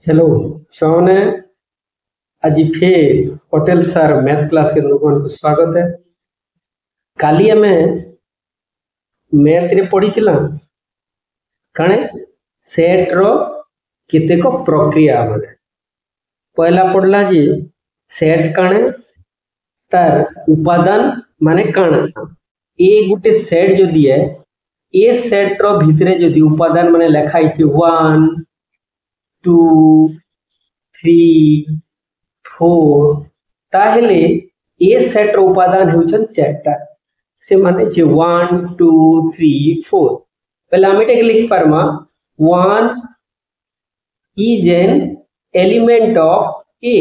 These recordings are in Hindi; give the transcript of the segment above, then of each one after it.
हेलो छुआने आज फिर होटेल सार मैथ क्लास के लोगों को स्वागत है। काली आमे मैथ रे पढ़ीथिला काणे सेट रो केतेक प्रक्रिया माने पहला पढ़ला जी सेट काणे तार उपादान माने काଣା ए गुटे सेट जो दिए ए सेट रो भितरे जदि उपादान माने लेखा है 1 2 3 4 ताहेले ए सेट रो उपादान हेउछन चारटा से माने जे 1 2 3 4 पहले आमे टेक लिखि पारमा 1 is an element of A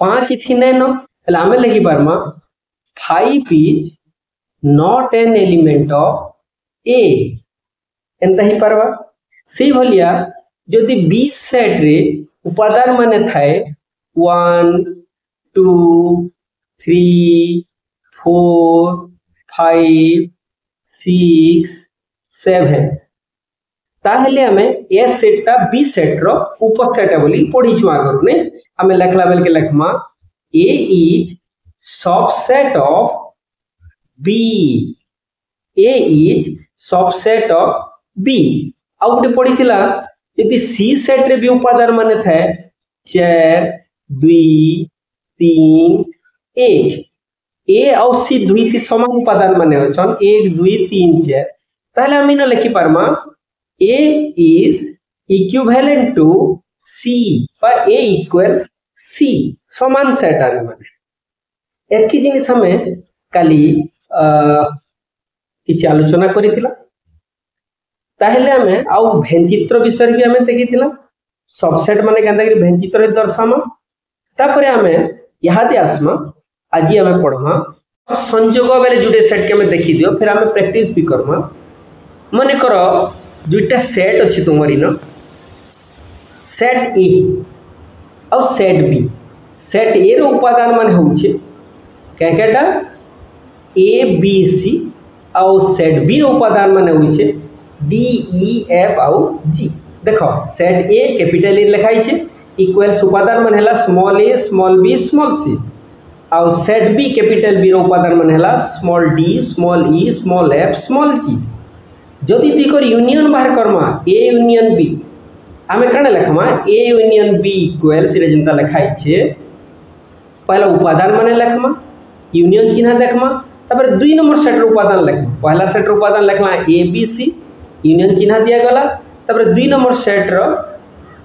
5 इथि नैनो पहले आमे लिखि पारमा 5 is not an element of A एंता ही पारवा से भलिया जदि बी सेट रे उपादान माने थाए 1 2 3 4 5 6 7 ताहेले हमें ए सेट ता बी सेट रो उपसेट बोली पढ़ी छु आगर ने हमें लिखला बेल के लिखमा A is subset of B A is subset of B आ गुटे पढ़ीथिला यदि सी सेट रे भी उपादान माने थाए 4 2 3 1 ए और सी दुई सी समान उपादान माने अछन 1 2 3 4 ताले हम इनो लिखि पारमा A is equivalent to C पर A equal C समान सेट आने माने एकी जिनिस हमें काली किछि आलोचना करिथिला ताहेले हमें आउ भेंचित्र विषय भी हमें देखिथिला सबसेट माने केंदा कि भेंचित्र दर्शामा तापरे हमें यहादे आसमा आज हमें पढ़मा संयोग बेले जुडे सेट के हमें देखि दियो फिर हमें प्रैक्टिस भी करमा माने करो दुईटा सेट अच्छी तुम्हारी ना सेट ए और सेट बी सेट ए रो उपादान मान होउछे केकेटा ए बी सी और सेट बी रो उपादान मान होउछे डी ई एफ और जी देखो सेट ए कैपिटल ए लिखाई छे इक्वल्स उपादान मान हला स्मॉल ए स्मॉल बी स्मॉल सी और सेट बी कैपिटल बी रो उपादान मान हला स्मॉल डी स्मॉल ई स्मॉल एफ स्मॉल जी जदि दिकर यूनियन बाहर करमा ए यूनियन बी आमे कने लिखमा ए यूनियन बी इक्वल से जनता लिखाई छे पहला उपादान माने लिखमा यूनियन चिन्ह देखमा तबर 2 नंबर सेट रो उपादान लिखमा पहला सेट रो उपादान लिखमा ए बी सी यूनियन चिन्ह दिया गला तबर 2 नंबर सेट रो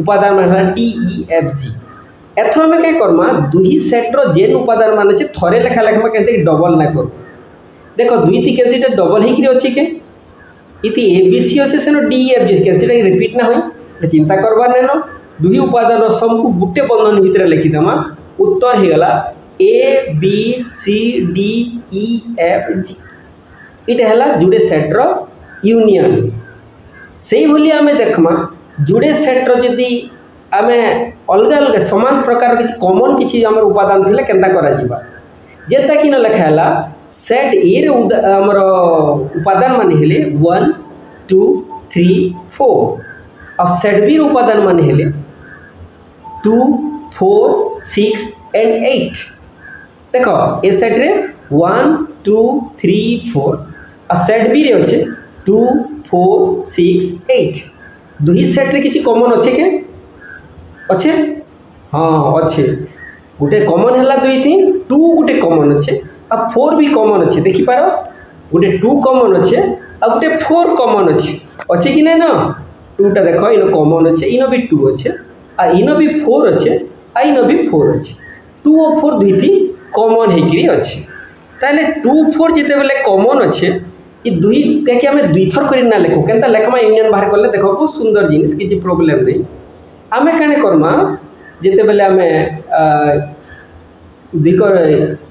उपादान माने टी ई एफ जी एथो में के करमा दुही सेट रो जेन उपादान माने छे थरे लेखा लिखमा केते डबल ना करू देखो दुई सी केते डबल ही करी अछि के इति एबीसी होते सेनो डीएफजी केनसिटा रिपीट ना होई चिंता करबा नेनो दुही उपादान सबको गुटे बंधन भीतर लिखि दमा उत्तर हे गला A B C D E F G इटा हला जुडे सेट रो यूनियन सेही भली हमें देखमा जुडे सेट रो जदी हमें अलग अलग समान प्रकार के कॉमन किछि हमर उपादान थिले केनता करा जीवा जेता कि न लिखा हला सेट ए रे हमर उपादान माने हेले 1 2 3 4 और सेट बी रे उपादान माने हेले 2 4 6 एंड 8 देखो ए सेट रे 1 2 3 4 और सेट बी रे होचे 2 4 6 8 दुही सेट रे किछि कॉमन अछि के अछि हां अछि गुटे कॉमन हला दुई थी 2 गुटे कॉमन अछि अब 4 भी कॉमन अच्छे देखि पारो गोटे 2 कॉमन अच्छे अब गोटे 4 कॉमन अच्छे कि नहीं ना 2 टा देखो इनो कॉमन अच्छे इनो भी 2 अच्छे आ इनो भी 4 अच्छे आ इनो भी 4 अच्छे 2 और 4 दुईटी कॉमन हे कि अच्छे ताले 2 4 जेते बेले कॉमन अच्छे ई दुई के हमें दुई थर करी ना लेखो केनता लेखमा यूनियन बाहर करले देखो बहुत सुंदर जिनिस किछि प्रॉब्लम नहीं आमे काने करमा जेते बेले हमें दिकर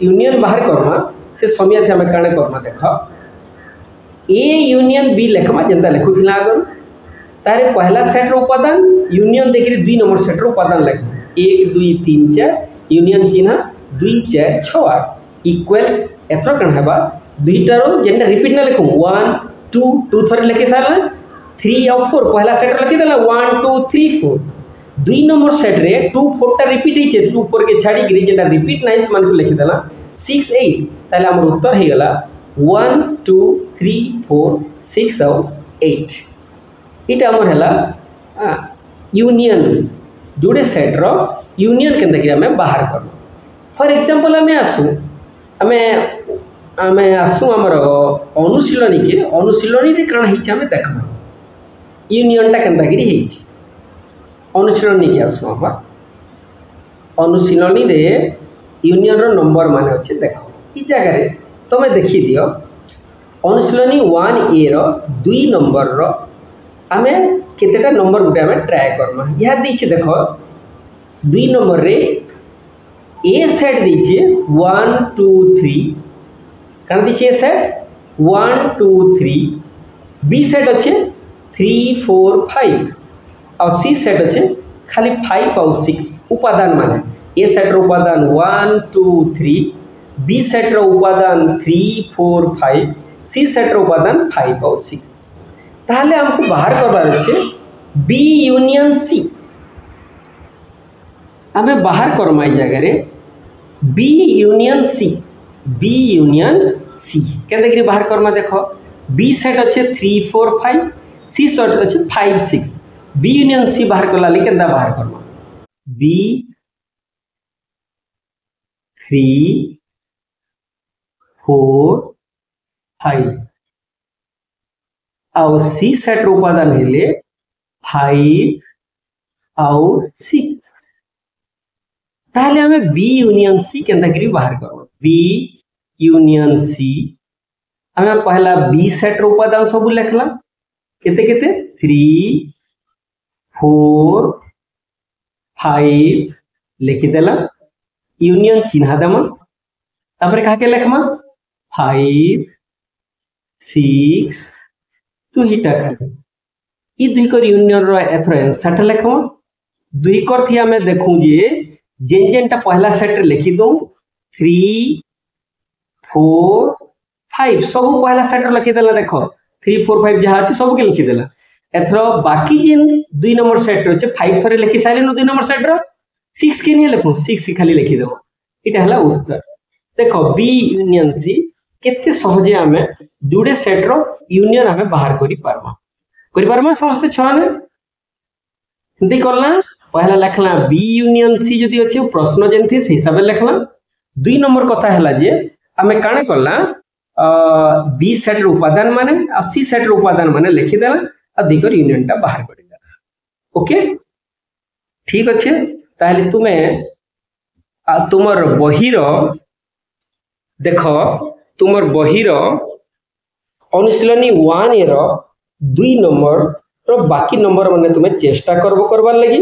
यूनियन बाहर करमा से समय से हमें काने करमा देखो ए यूनियन बी लेखमा जनता लेखुथिला आगर तारे पहला सेट रो उपादान यूनियन देखि 2 नंबर सेट रो उपादान लेख 1 2 3 4 यूनियन चिन्ह 2 4 6 8 इक्वल एथरो कन हेबा दुईटा रो जेंटा रिपीट ना लेखो 1 2 2 थर लेके साला 3 और 4 पहला सेट रो लिखि देला 1 2 3 4 दुई नंबर सेट रे 2 4 टा रिपीट होइछे 2 4 के छाडी गिरी जेटा रिपीट नाइ मान को लिखि देला 6 8 ताले हमर उत्तर हे गला 1 2 3 4 6 और 8 इटा हमर हला यूनियन जोड़े सेट रो यूनियन केनता कि हमें बाहर करनो फॉर एग्जांपल हमें आसु हमर अनुशीलनी रे कण हिच हमें देखबो यूनियन टा केनता गिरी हिच अनुशीलनी के आसु हमर अनुशीलनी रे यूनियन रो नंबर माने अछि देखो ई जगह रे तमे देखि दियो अनुशीलनी 1 ए रो 2 नंबर रो हमें केतेटा नंबर गुटे हमें ट्राई करना यह दीछे देखो 2 नंबर रे ए सेट दीछे 1 2 3 कन दीछे सेट 1 2 3 बी सेट अच्छे 3 4 5 और सी सेट अच्छे खाली 5 और 6 उपादान माने ए सेट रो उपादान 1 2 3 बी सेट रो उपादान 3 4 5 सी सेट रो उपादान 5 और 6 ताहले हमको बाहर करबार अछि बी यूनियन सी हमें बाहर करमाई जगह रे बी यूनियन सी केते कि बाहर करमा देखो बी सेट अच्छे 3 4 5 सी सेट अच्छे 5 6 बी यूनियन सी बाहर करला ले केदा बाहर करमा बी 3 4 5 और सी सेट उपादान हेले 5 और 6 ताहले हमें बी यूनियन सी केनता करी बाहर करो बी यूनियन सी हमें पहला बी सेट उपादान सब लिखला केते केते 3 4 5 लिखि देला यूनियन चिन्हा दमा तापर काके लिखमा 5 6 तू हिटा कर ई दुई कर यूनियन रो एथरो आंसर लिखो दुई कर थी हमें देखू जे जेनटा पहला सेट लिखि दो 3 4 5 सब पहला सेट लिखि देला देखो 3 4 5 जहा अछि सब के लिखि देला एथरो बाकी जिन दुई नंबर सेट रो 5 थरे लिखि साइले न दुई नंबर सेट रो 6 के नहीं लिखो 6 खाली लिखि दो इटा हला उत्तर देखो बी यूनियन सी केते सहजे हमें जुड़े सेट रो यूनियन हमें बाहर करि पारमा समस्त छाने हिंदी करला पहला लिखला बी यूनियन सी जदी अछि प्रश्न जेंथि से हिसाब लिखला 2 नंबर कथा हला जे हमें काणे करला बी सेट रो उपादान माने आ सी सेट रो उपादान माने लिखि देला अधिक यूनियन टा बाहर करि देला ओके ठीक अछि ताले तुमे तुमर बहिरो देखो तुमर बहिरो अनुशीलनी 1 रो 2 नंबर रो बाकी नंबर माने तुमे चेष्टा करबो करबार लगी